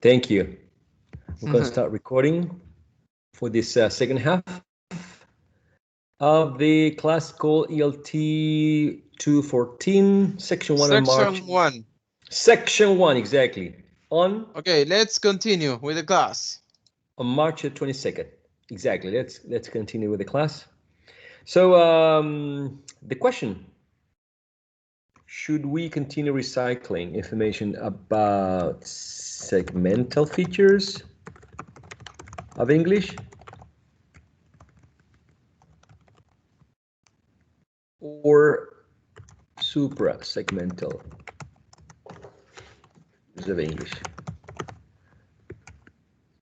Thank you. We're going to start recording for this second half of the classical ELT 214, section 1 on March. Section 1. Section 1, exactly. Okay, let's continue with the class. On March 22nd. Exactly. Let's continue with the class. So the question: should we continue recycling information about segmental features of English or supra-segmental of English?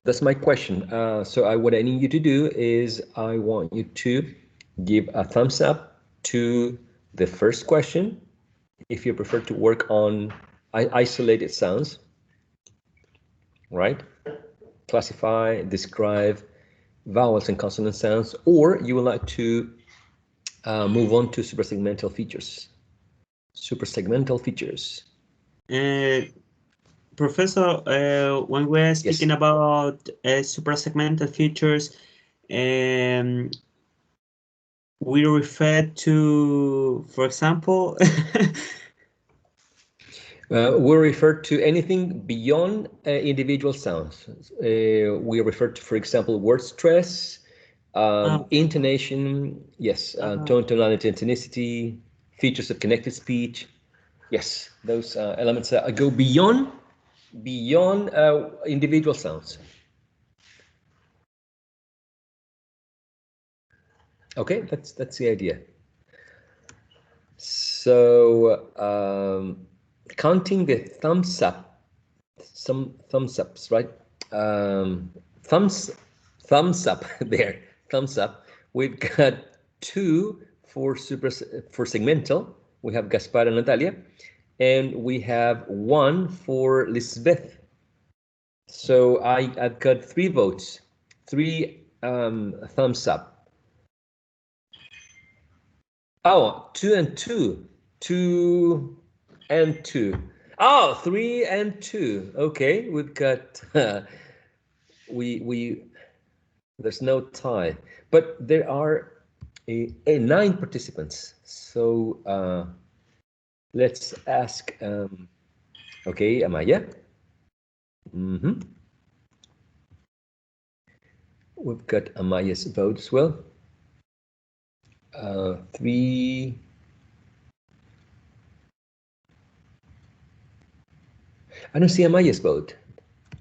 That's my question. So what I need you to do is I want you to give a thumbs up to the first question if you prefer to work on isolated sounds, right? Classify, describe vowels and consonant sounds, or you would like to move on to suprasegmental features. Suprasegmental features. Professor, when we're speaking about suprasegmental features, we refer to, for example, we refer to anything beyond individual sounds. We refer to, for example, word stress, intonation, yes, tone, tonality, and tonicity, features of connected speech. Yes, those elements go beyond individual sounds. Okay, that's the idea. So counting the thumbs up, some thumbs ups, right? Thumbs up there, thumbs up. We've got 2 for segmental. We have Gaspar and Natalia, and we have 1 for Lisbeth. So I've got 3 votes, 3 thumbs up. Oh, 2 and 2. 2 and 2. Oh, 3 and 2. Okay, we've got there's no tie, but there are 9 participants. So let's ask. Okay, Amaya. We've got Amaya's vote as well. 3. I don't see Amaya's vote.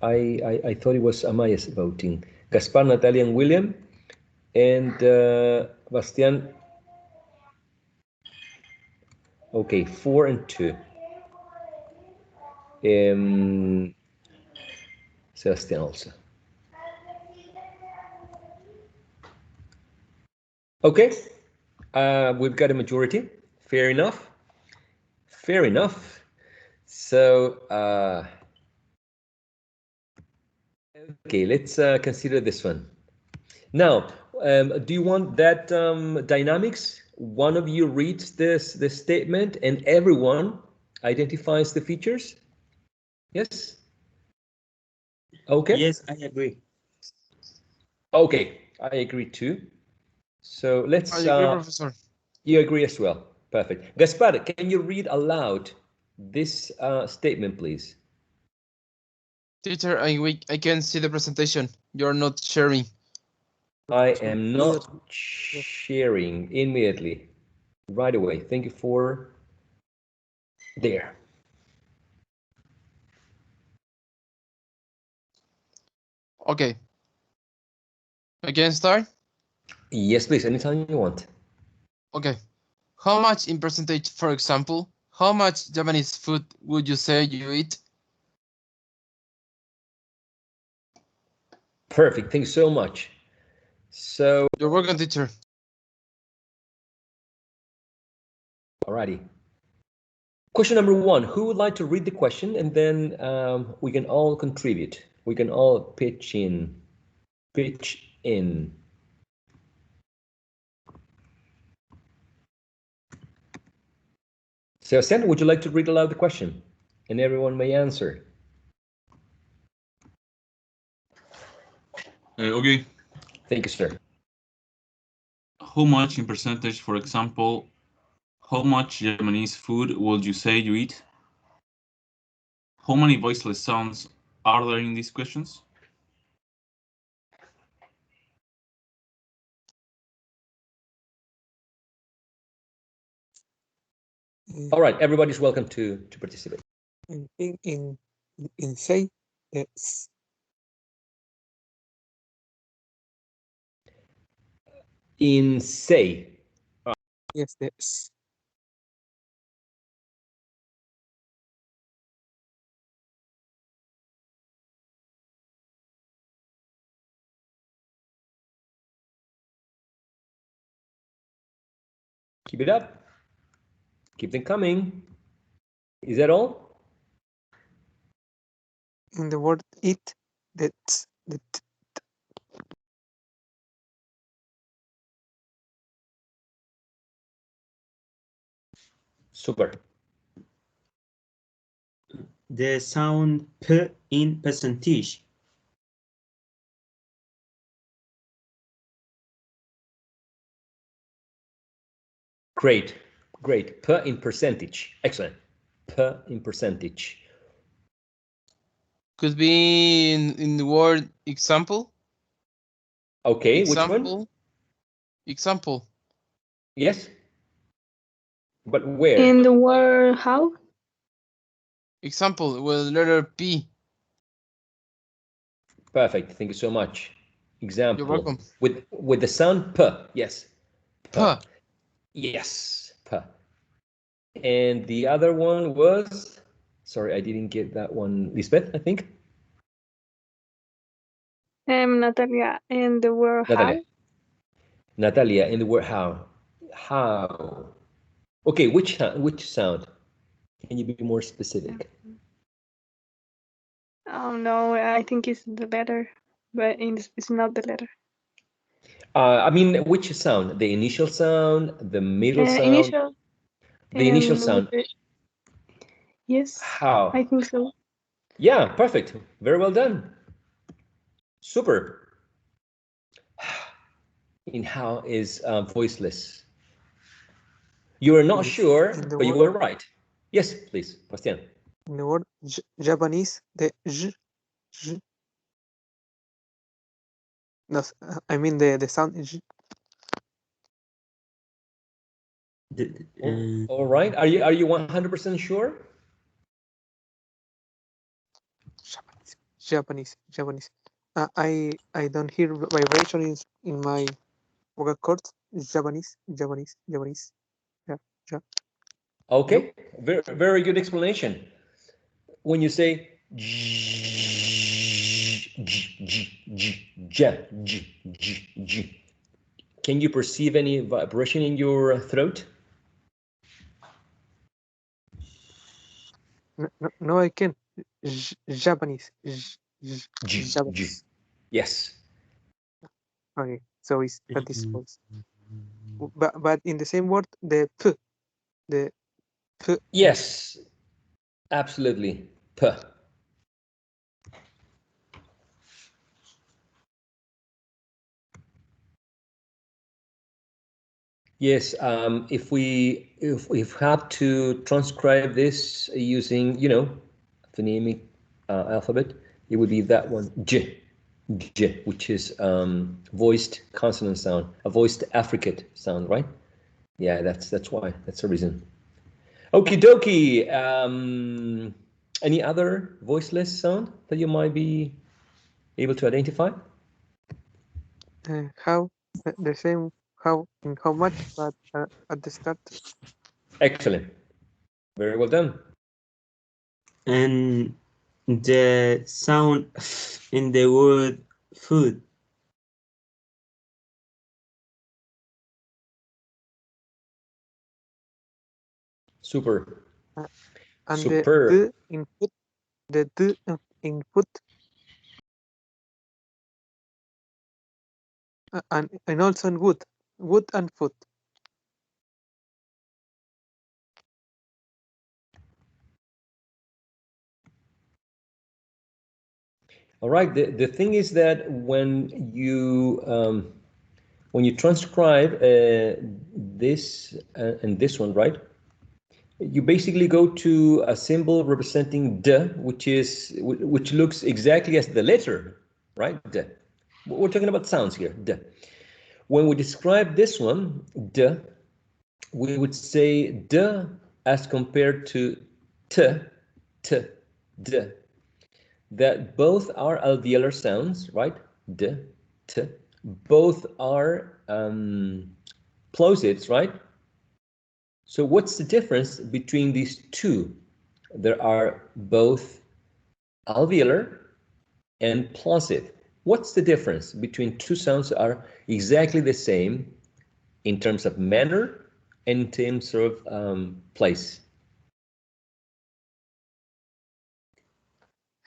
I thought it was Amaya's voting. Gaspar, Natalia, and William, and Bastian. Okay, 4 and 2. Sebastian also. Okay, we've got a majority. Fair enough. Fair enough. So, okay, let's consider this one. Now, do you want that dynamics? One of you reads this statement and everyone identifies the features? Yes? Okay. Yes, I agree. Okay, I agree too. So let's... I agree, Professor. You agree as well. Perfect. Gaspar, can you read aloud this statement, please? Teacher, I can see the presentation. You're not sharing. I am not sharing immediately, right away. Thank you for there. Okay. I can start? Yes, please, anytime you want. Okay. How much in percentage, for example, how much Japanese food would you say you eat? Perfect, thank you so much. So... You're welcome, teacher. Alrighty. Question number 1, who would like to read the question, and then we can all contribute. We can all pitch in. Pitch in. Sebastian, would you like to read aloud the question? And everyone may answer. Okay. Thank you, sir. How much in percentage, for example, how much Japanese food would you say you eat? How many voiceless sounds are there in these questions? All right, everybody's welcome to participate. In say it's In say. yes, that's Keep it up. Keep them coming. Is that all? in the word it, that's that. Super. The sound P in percentage. Great. Great. P in percentage. Excellent. P in percentage. Could be in the word example. Okay, Example. which one? Example. Yes. But where? In the word how? Example with letter P. Perfect. Thank you so much. Example. You're welcome. With the sound P. Yes. P. P. Yes. P. And the other one was, sorry, I didn't get that one. Lisbeth, I think. Natalia, in the word Natalia. how? Natalia, in the word how. How. Okay, which sound? Can you be more specific? Oh no, I think it's the letter, but it's not the letter. I mean, which sound? The initial sound, the middle sound? Initial. The initial with sound. Yes. How? I think so. Yeah, perfect. Very well done. Super. In how is voiceless. You are not sure, but you were right. Yes, please, Bastian. In the word Japanese, the j. No, I mean the sound is. All right. Are you 100% sure? Japanese. I don't hear vibration in my vocal cords. Japanese. Yeah. Okay. Very good explanation. When you say can you perceive any vibration in your throat? No, I can. Japanese. Japanese. Yes. Okay, so it's that is false. But in the same word, the p. Yes, absolutely. P. Yes, if we have to transcribe this using, phonemic alphabet, it would be that one, J, which is voiced consonant sound, a voiced affricate sound, right? Yeah, that's why. That's the reason. Okie dokie. Any other voiceless sound that you might be able to identify? How the same how in how much, but at the start. Excellent. Very well done. And the sound in the word food. Super. And Superb. the input, the input, and also in wood and food. All right. The thing is that when you transcribe this and this one, right? You basically go to a symbol representing d, which looks exactly as the letter, right? D. We're talking about sounds here. D. When we describe this one, d, we would say d as compared to t, t, d. That both are alveolar sounds, right? D, t. Both are plosives, right? So what's the difference between these two? There are both alveolar and plosive. What's the difference between two sounds that are exactly the same in terms of manner and in terms of place?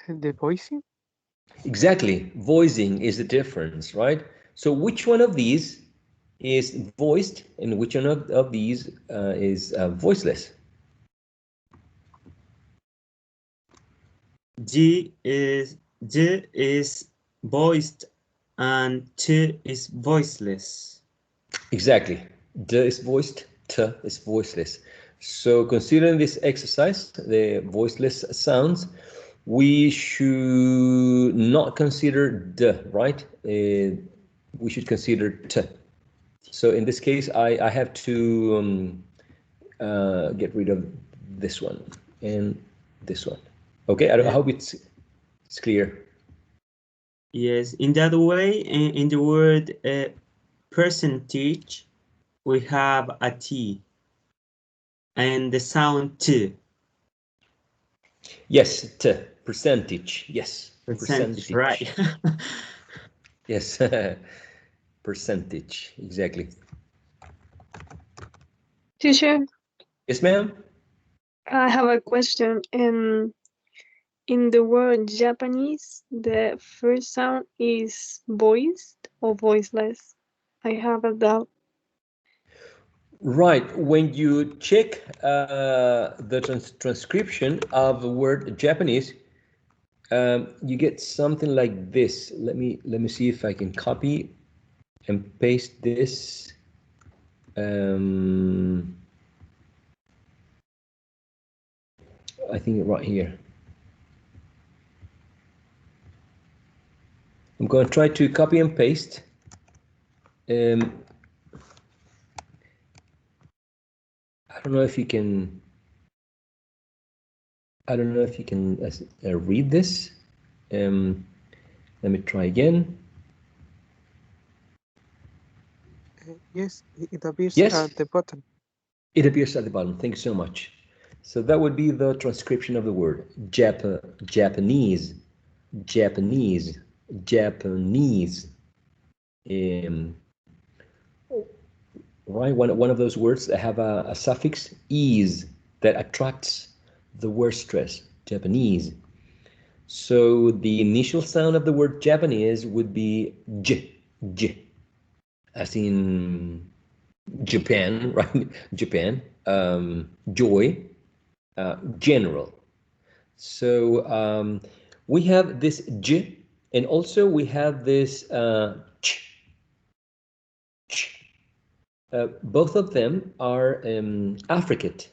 The voicing? Exactly. Voicing is the difference, right? So which one of these is voiced and which one of these is voiceless? G is voiced and T is voiceless. Exactly. D is voiced, T is voiceless. So considering this exercise, the voiceless sounds, we should not consider D, right? We should consider T. So in this case, I have to get rid of this one and this one. Okay, I hope it's clear. Yes, in that way, in the word percentage, we have a T and the sound T. Yes, T, percentage, yes. Percentage, right. Yes, percentage, exactly. Teacher, Yes, ma'am? I have a question. In the word Japanese, the first sound is voiced or voiceless? I have a doubt. Right. When you check the transcription of the word Japanese, you get something like this. Let me see if I can copy and paste this. I think right here. I'm going to try to copy and paste. I don't know if you can. I don't know if you can read this. Let me try again. Yes, it appears Yes. at the bottom. It appears at the bottom. Thank you so much. So that would be the transcription of the word Japanese, Japanese, Japanese. Right, one of those words that have a suffix "ease" that attracts the word stress. Japanese. So the initial sound of the word Japanese would be j, j, as in Japan, right? Japan. Joy, general. So we have this j, and also we have this ch, ch. Both of them are affricate,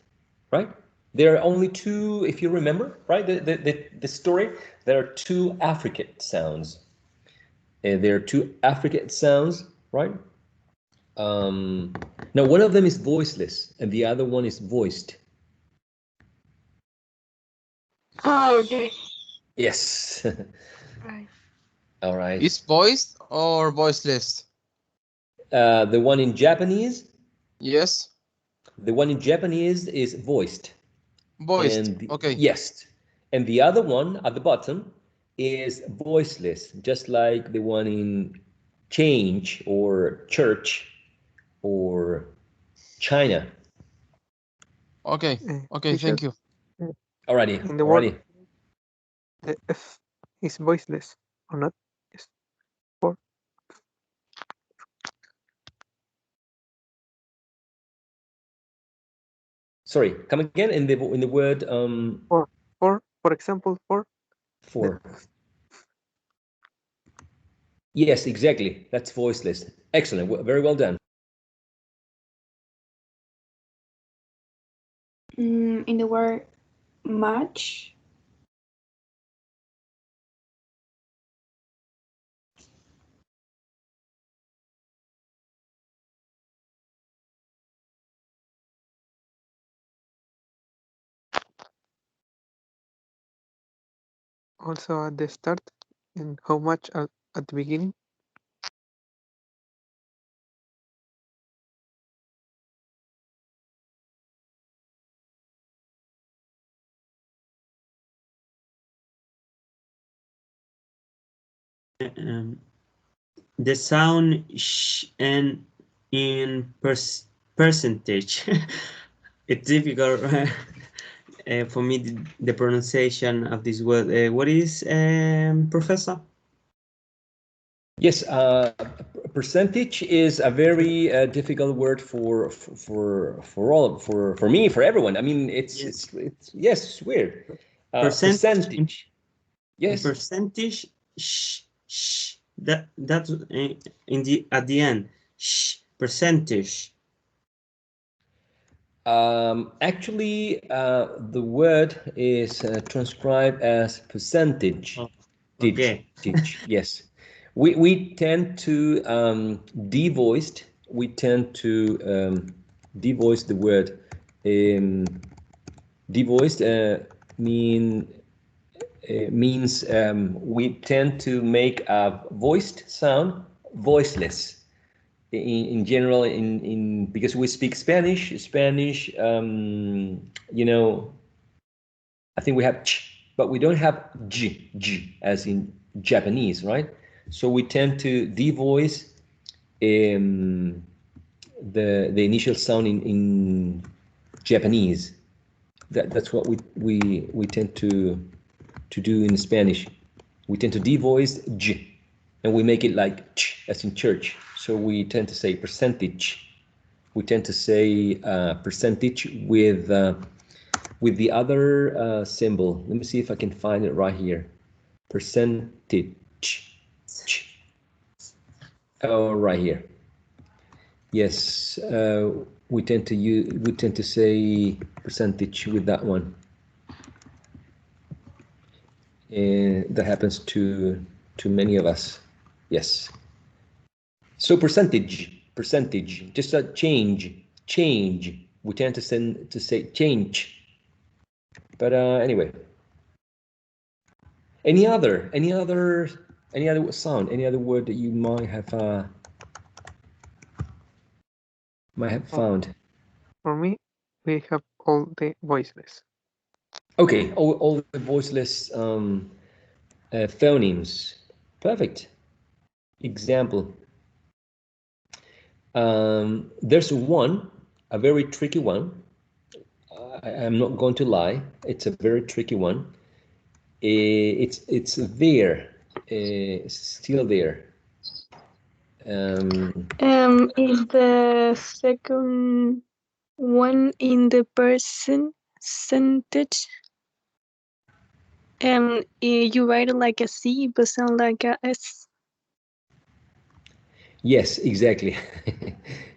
right? There are only two, if you remember, right? The story, there are two affricate sounds. There are two affricate sounds, right? Now, one of them is voiceless, and the other one is voiced. Oh, okay. Yes. Right. All right. Is voiced or voiceless? The one in Japanese, Yes. the one in Japanese is voiced. Voiced. And Okay. yes. And the other one at the bottom is voiceless, just like the one in change or church or China. Okay. Okay. Teacher, Thank you. Alrighty, in the word, alrighty. the F is voiceless or not? Yes. For Sorry, come again in the word for example, for the for. Yes, exactly. That's voiceless. Excellent. Very well done. In the word match. Also at the start and how much at the beginning? Um, the sound sh and in percentage. It's difficult for me the pronunciation of this word. What is Professor? Yes, percentage is a very difficult word for all for me, for everyone. I mean, it's yes, it's weird. Percentage. Yes. Percentage. That in the at the end. Percentage. Actually, the word is transcribed as percentage. Okay. Yes. We tend to devoiced. We tend to devoice the word. Devoiced means we tend to make a voiced sound voiceless. In general, in because we speak Spanish, you know, I think we have ch, but we don't have g as in Japanese, right? So we tend to devoice the initial sound in Japanese. That's what we tend to do in Spanish. We tend to devoice j, and we make it like ch as in church. So we tend to say percentage. We tend to say percentage with the other symbol. Let me see if I can find it right here. Percentage. Oh, right here. Yes, we tend to say percentage with that one. That happens to many of us. Yes. So percentage, just a change. We tend to say change. But anyway. Any other sound, any other word that you might have found? For me, we have all the voiceless. Okay, all the voiceless phonemes. Perfect. Example. There's one, a very tricky one. I'm not going to lie. It's a very tricky one. It's there, still there. Is the second one in the percentage? You write it like a C, but sound like a S. Yes, exactly.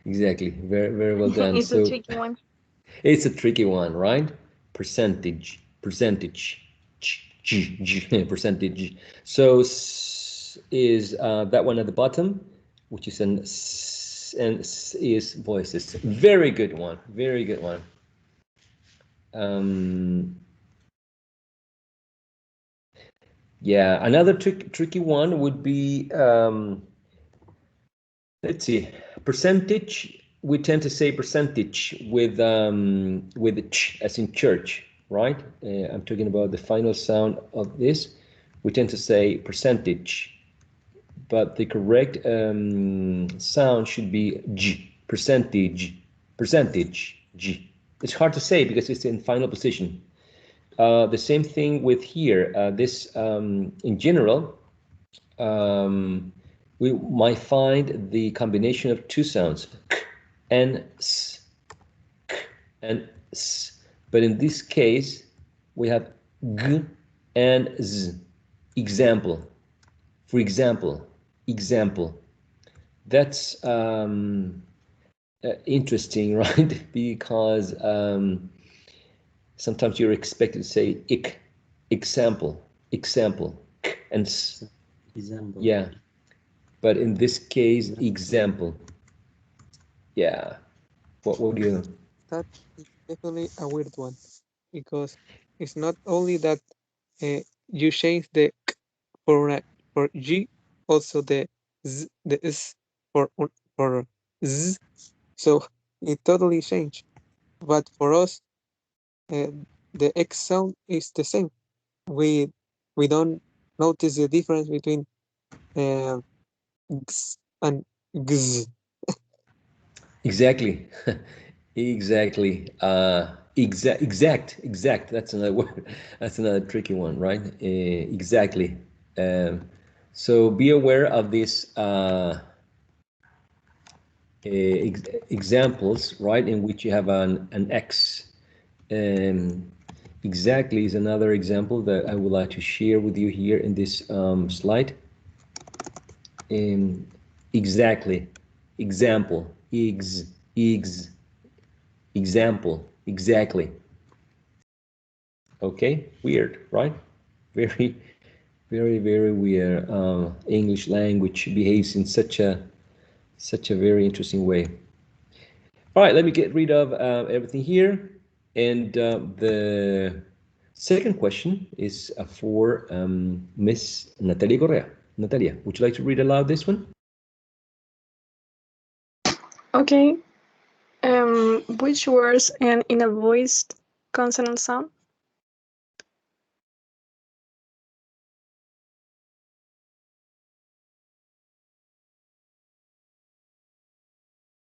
Exactly. Very well done. It's a tricky one. It's a tricky one, right? Percentage. Percentage. So is that one at the bottom, which is an s, and s is voices. Very good one. Very good one. Yeah, another tricky one would be let's see, percentage. We tend to say percentage with the ch as in church, right? I'm talking about the final sound of this. We tend to say percentage, but the correct sound should be g, percentage, g. It's hard to say because it's in final position. The same thing with here. This in general, we might find the combination of two sounds, k and s, k and s. But in this case, we have g and z. Example. For example, example. That's interesting, right? Because sometimes you're expected to say example, and Example. yeah, but in this case, example. Yeah. What do you? That is definitely a weird one because it's not only that you change the k for g, also the s for z, so it totally changed. But for us, uh, the x sound is the same. We we don't notice the difference between uh, x and gz. Exactly. Exactly. Exact. That's another word. That's another tricky one, right? Exactly. So be aware of these examples, right, in which you have an X. Exactly is another example that I would like to share with you here in this slide. Exactly, example, example, exactly. Okay, weird, right? Very, very weird. English language behaves in such a very interesting way. All right, let me get rid of everything here. And the second question is for Miss Natalia Correa. Natalia, would you like to read aloud this one? Okay. Which words end in a voiced consonant sound?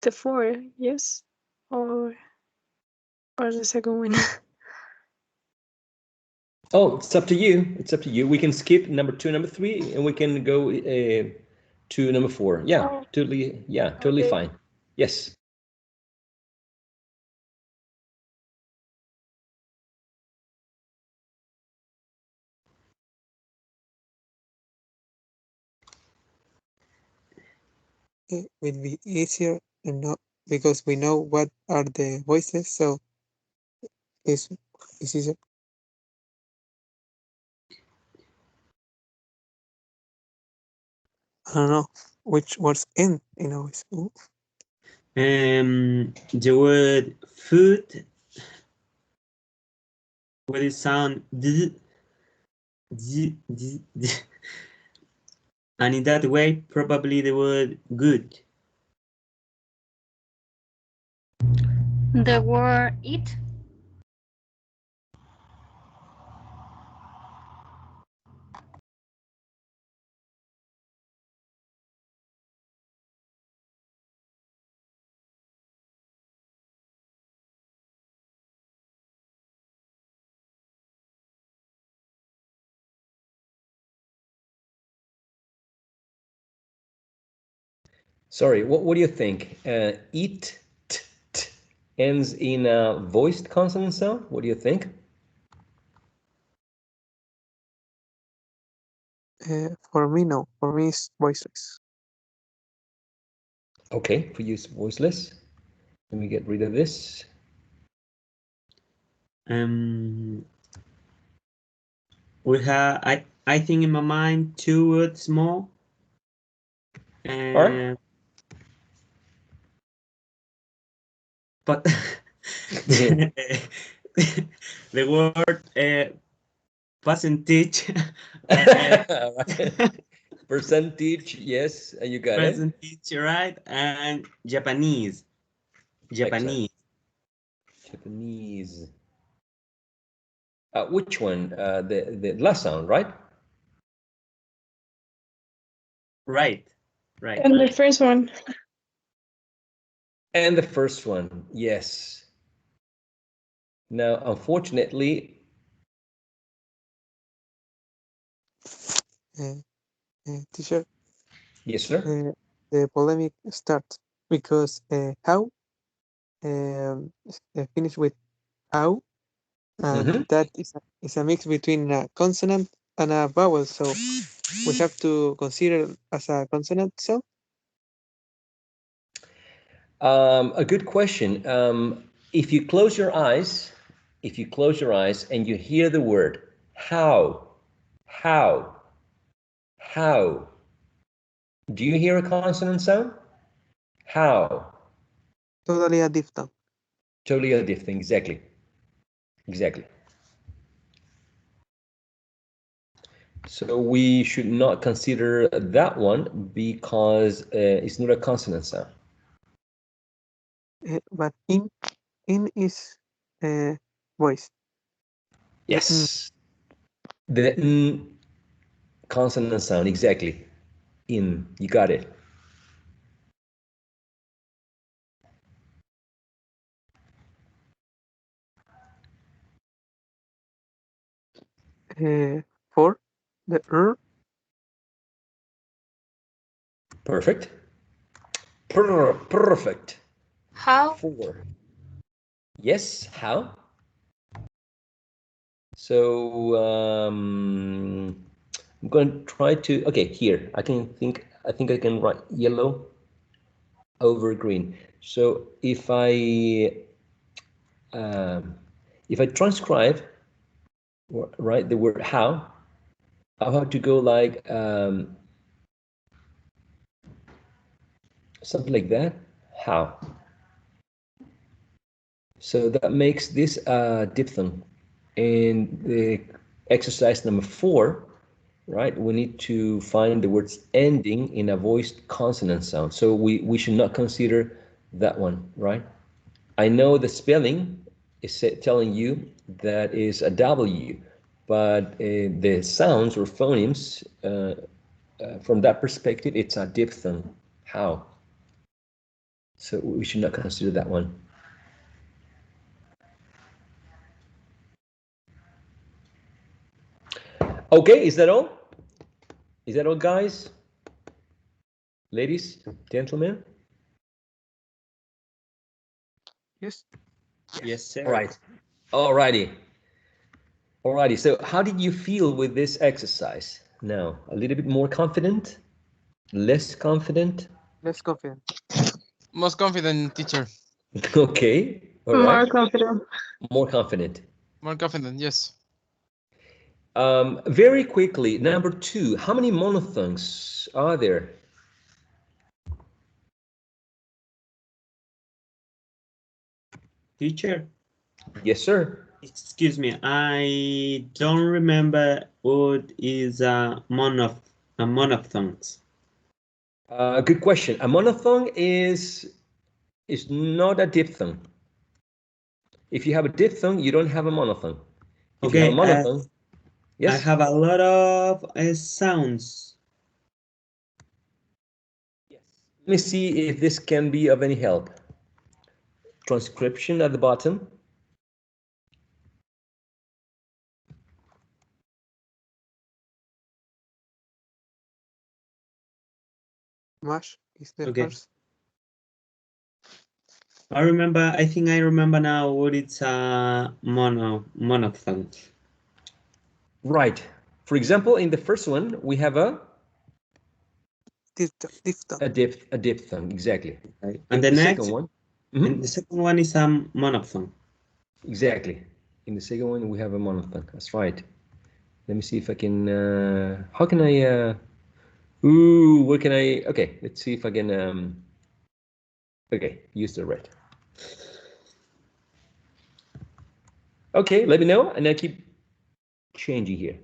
The four, yes, or the second one. Oh, it's up to you. It's up to you. We can skip number 2, number 3, and we can go to number 4. Yeah, Oh, totally. Yeah, totally okay. fine. Yes. It will be easier and not because we know what are the voices, so it's, it's easier. I don't know which words end in a voice. Ooh. The word food will it sound d, and in that way probably the word good. The word eat. Sorry, what do you think? Eat ends in a voiced consonant sound. What do you think? For me, no. For me, it's voiceless. Okay, for you it's voiceless. Let me get rid of this. We have I think in my mind 2 words more. All right. But the word percentage Percentage, yes, you got it. percentage, right? And Japanese. Excellent. Japanese. Which one? The last sound, right? Right. And the first one. And the first one, yes. Now, unfortunately, Teacher, yes, sir. the polemic starts because how finish with how, and that is a mix between a consonant and a vowel. So we have to consider as a consonant sound? A good question. If you close your eyes, and you hear the word how, do you hear a consonant sound? How? Totally a diphthong. Totally a diphthong, exactly. So we should not consider that one because it's not a consonant sound. But in is voice. Yes. The n consonant sound, exactly. In, you got it. For the Perfect. Perfect. How? For. Yes, how? So I'm going to try to, okay, here, I think I can write yellow over green. So if I transcribe, right, the word how, I have to go like something like that, how. So that makes this diphthong. And the exercise number 4, right, we need to find the words ending in a voiced consonant sound. So we should not consider that one, right? I know the spelling is telling you that is a W, but the sounds or phonemes, from that perspective, it's a diphthong. How? So we should not consider that one. Okay, is that all? Is that all, guys? Ladies, gentlemen? Yes. Yes, sir. All right. Alrighty. Alrighty. So how did you feel with this exercise? Now, a little bit more confident? Less confident? Less confident. Most confident, teacher. Okay. All More right. confident. More confident. More confident, yes. Very quickly, number 2, how many monophthongs are there? Teacher, Yes, sir. excuse me, I don't remember what is a monophthongs. Good question. A monophthong is not a diphthong. If you have a diphthong, you don't have a monophthong. If you have a Okay, monophthong, I yes? have a lot of sounds. Let me see if this can be of any help. Transcription at the bottom. Mash is the Okay. first. I think I remember now what it's a monophthong. Right. For example, in the first one, we have a Diphthong. diphthong, exactly. Okay. In And the next, second one, and the second one is a monophthong. exactly. In the second one, we have a monophthong. That's right. Let me see if I can, how can I, where can I, okay, let's see if I can, okay, use the red. Okay, let me know, and I keep changing here.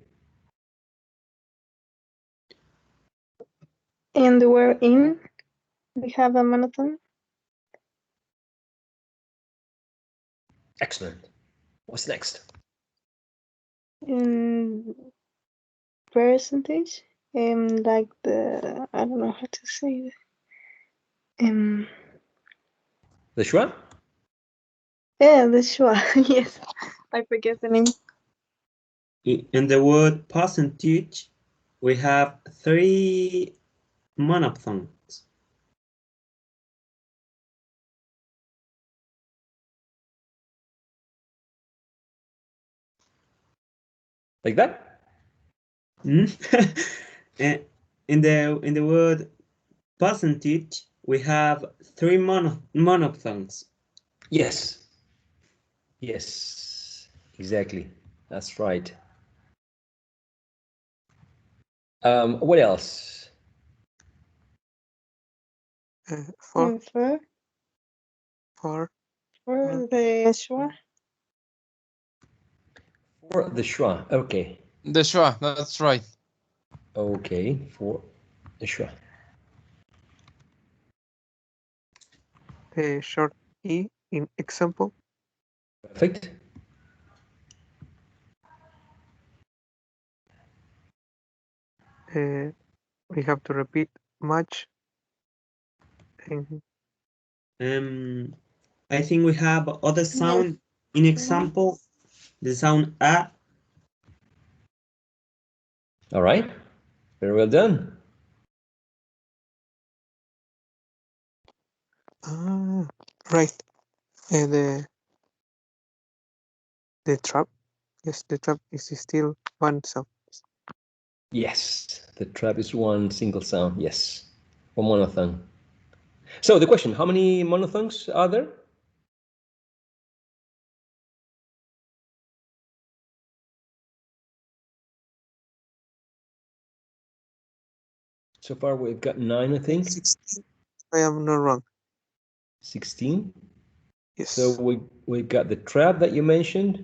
And the word in, we have a monophthong. Excellent. What's next? In percentage, like the, I don't know how to say it. The schwa? Yeah, the schwa. Yes, I forget the name. In the word percentage, we have 3 monophthongs. Like that? Hmm? In the word percentage, we have three monophthongs. Yes. Yes, exactly. That's right. What else? For For for the schwa. For the schwa. Okay. The schwa, that's right. Okay, for the schwa. short e in example. Perfect. We have to repeat much. And I think we have other sound in example, the sound a. All right. Very well done. right. And the trap. Yes, the trap is still one sound. Yes, the trap is one single sound. Yes, one monophthong. So the question: how many monophthongs are there? So far, we've got 9, I think. 16. I am not wrong. 16. Yes. So we got the trap that you mentioned.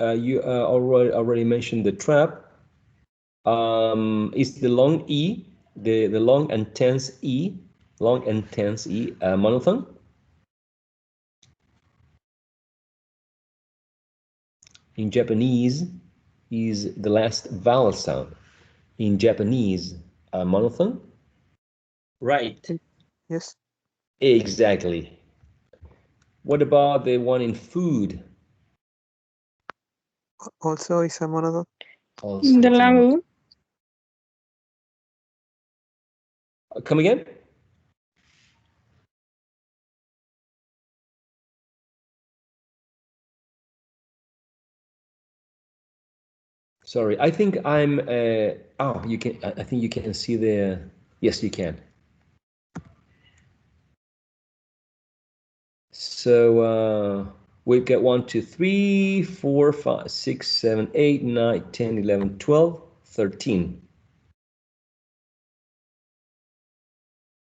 You already mentioned the trap. Is the long E, the long and tense E, monophthong? In Japanese, is the last vowel sound. In Japanese, monophthong? Right. Yes. Exactly. What about the one in food? Also is a monophthong. Also, The it's a lagoon. come again? Sorry, I think I'm. Oh, you can. I think you can see the. Yes, you can. So we've got 1, 2, 3, 4, 5, 6, 7, 8, 9, 10, 11, 12, 13.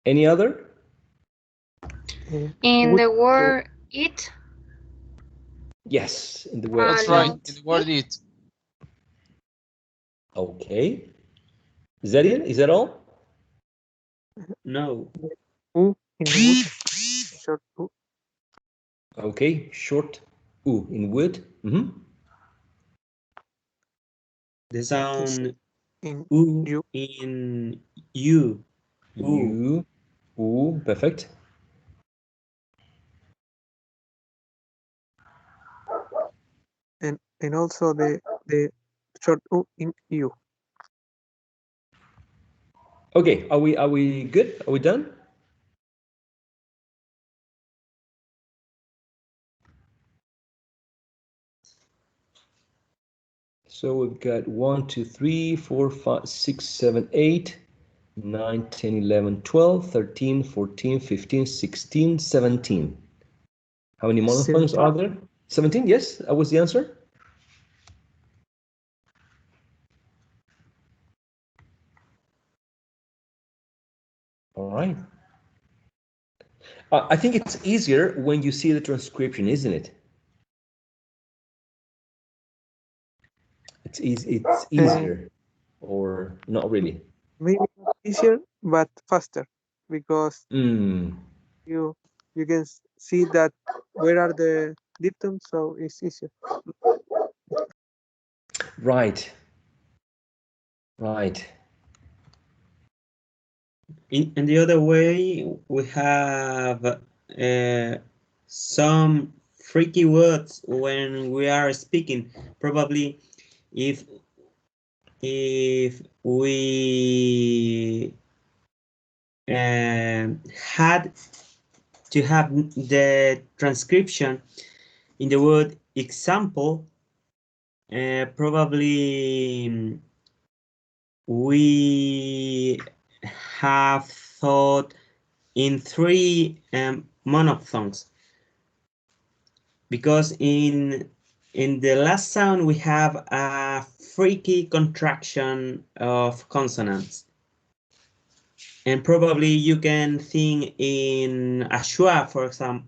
Any other? In the word it. Yes, in the word. That's A right. lot. In the word it. Okay. Is that it? Is that all? No. U in wood. Short U. Okay, short U in wood. The sound In u you. in you. U. U, perfect. And also the short U in you. Okay, are we good? Are we done? So we've got 1, 2, 3, 4, 5, 6, 7, 8, 9, 10, 11, 12, 13, 14, 15, 16, 17. How many monophthongs are there? 17, yes, that was the answer. All right. I think it's easier when you see the transcription, isn't it? It's easy. It's easier, or not really. Maybe easier but faster because Mm, you can see that where are the diphthongs, so it's easier. right. Right. In the other way, we have some freaky words when we are speaking. Probably if we had to have the transcription in the word example, probably we have thought in three monophthongs, because in the last sound we have a freaky contraction of consonants. And probably you can think in a schwa, for example,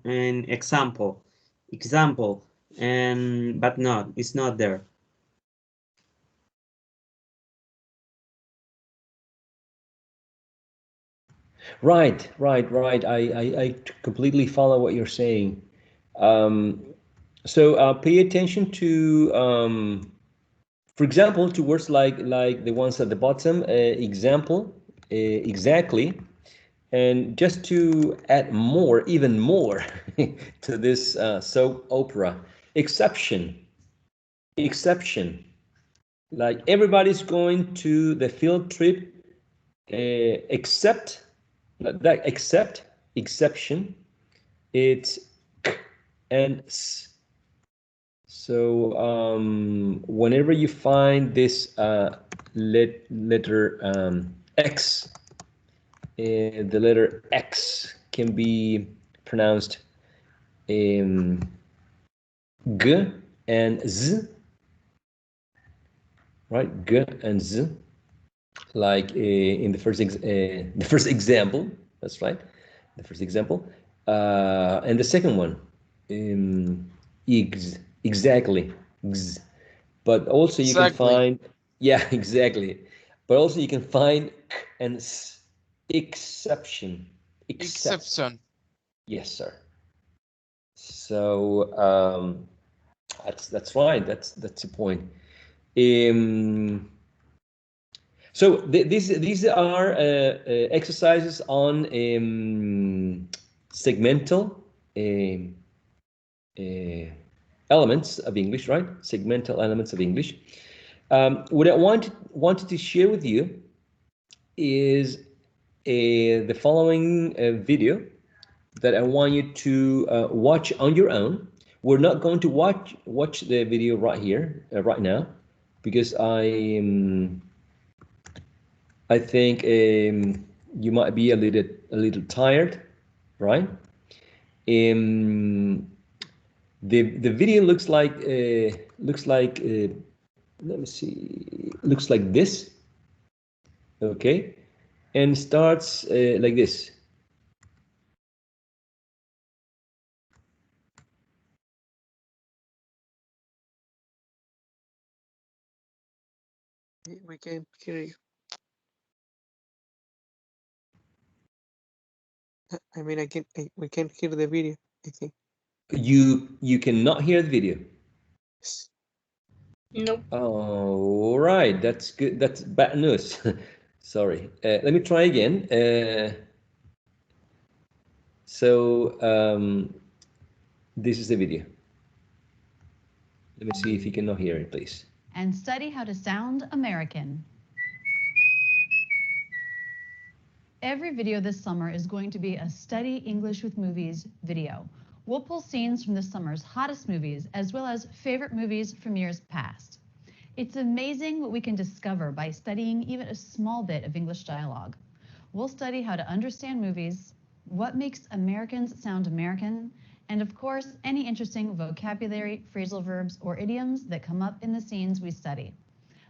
but no, it's not there. Right. I completely follow what you're saying. So pay attention to, for example, to words like the ones at the bottom. Example, exactly, and just to add more, even more, to this soap opera. Exception. Like everybody's going to the field trip, except exception. It's k and s. So whenever you find this letter X, the letter X can be pronounced G and Z, right? G and Z, like in the first example. That's right, the first example, and the second one, exactly. But also you can find, yeah, exactly. But also you can find k and s, exception. Yes, sir. So that's right. That's the point. So these are exercises on segmental elements of English, right? Segmental elements of English. What I wanted to share with you is the following video that I want you to watch on your own. We're not going to watch the video right here, right now, because I think you might be a little tired, right? The video looks like let me see, looks like this, okay, and starts like this. We can't hear you. I mean, we can't hear the video, I think. You cannot hear the video? Nope. All right, that's good. That's bad news. Sorry. Let me try again. This is the video. Let me see if you cannot hear it, please. And study how to sound American. Every video this summer is going to be a Study English with Movies video. We'll pull scenes from this summer's hottest movies, as well as favorite movies from years past. It's amazing what we can discover by studying even a small bit of English dialogue. We'll study how to understand movies, what makes Americans sound American, and of course, any interesting vocabulary, phrasal verbs, or idioms that come up in the scenes we study.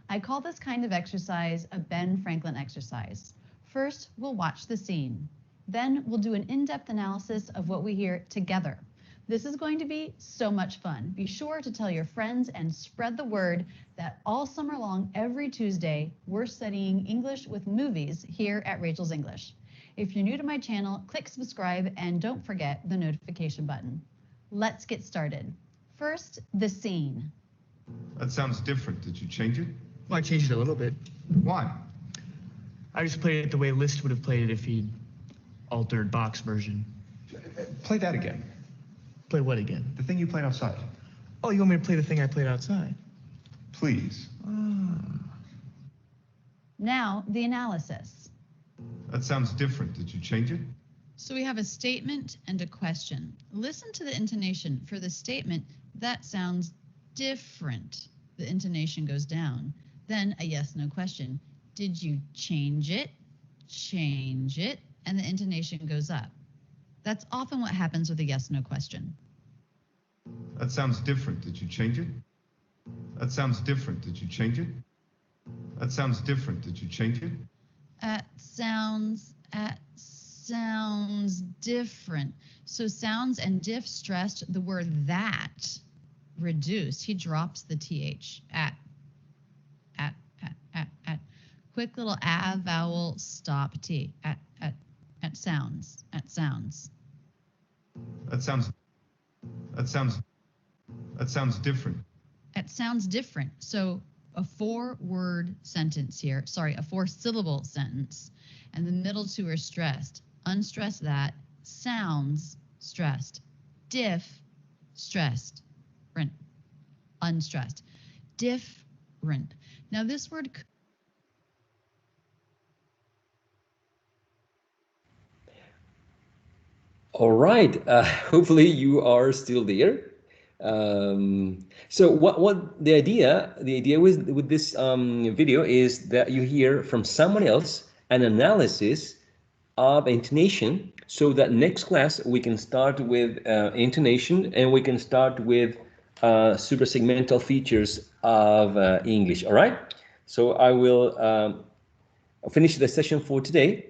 I call this kind of exercise a Ben Franklin exercise. First, we'll watch the scene. Then we'll do an in-depth analysis of what we hear together. This is going to be so much fun. Be sure to tell your friends and spread the word that all summer long, every Tuesday, we're studying English with movies here at Rachel's English. If you're new to my channel, click subscribe and don't forget the notification button. Let's get started. First, the scene. That sounds different. Did you change it? Well, I changed it a little bit. Why? I just played it the way Liszt would have played it if he'd altered Bach's version. Play that again. Play what again? The thing you played outside. Oh, you want me to play the thing I played outside? Please. Now, the analysis. That sounds different. Did you change it? So we have a statement and a question. Listen to the intonation. For the statement, that sounds different. The intonation goes down. Then a yes/no question. Did you change it? Change it, and the intonation goes up. That's often what happens with a yes/no question. That sounds different. Did you change it? That sounds different. Did you change it? That sounds different. Did you change it? Sounds different. So sounds and diff stressed, the word that reduced. He drops the th at. Quick little a vowel stop t at sounds. That sounds different. It sounds different. So a 4-word sentence here, sorry, a 4-syllable sentence, and the middle two are stressed. Unstressed that, sounds stressed, diff stressed, unstressed, different. Now this word. All right. Hopefully you are still there. So what the idea with this video is that you hear from someone else an analysis of intonation, so that next class we can start with intonation, and we can start with suprasegmental features of English. All right. So I will finish the session for today.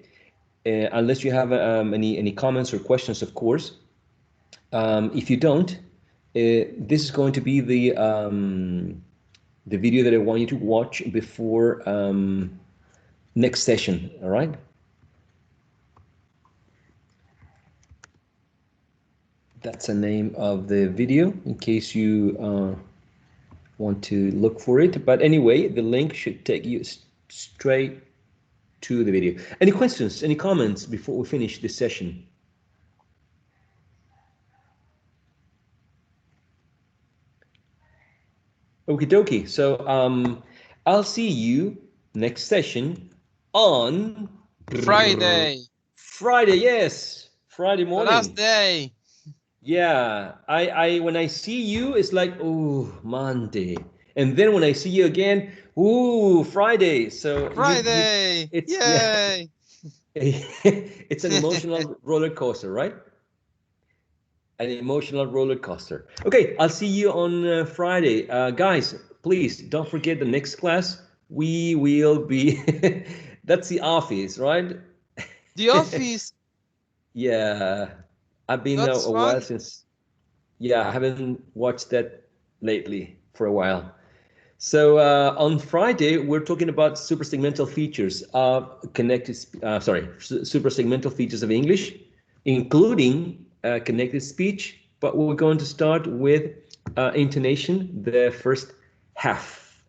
Unless you have any comments or questions, of course. If you don't, this is going to be the video that I want you to watch before next session. All right. That's the name of the video in case you want to look for it. But anyway, the link should take you straight to the video. Any questions, any comments before we finish this session? Okie dokie. So I'll see you next session on Friday. Friday, yes. Friday morning. The last day. Yeah. I when I see you, it's like, oh, Monday. And then when I see you again, ooh, Friday. So Friday. It's yay. Yeah, it's an emotional roller coaster, right? An emotional roller coaster. Okay, I'll see you on Friday. Guys, please don't forget the next class. We will be, that's The Office, right? The Office. Yeah, I've been That's a while fun. since, yeah, I haven't watched that lately for a while. So on Friday, we're talking about suprasegmental features of suprasegmental features of English, including connected speech, but we're going to start with intonation, the first half.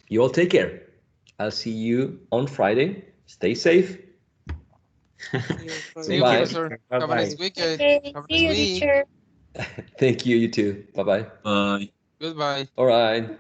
You all take care. I'll see you on Friday. Stay safe. See you, Bye. professor. Have a nice weekend. Okay, Have a see nice you, week. teacher. Thank you, you too. Bye-bye. Bye. Goodbye. All right.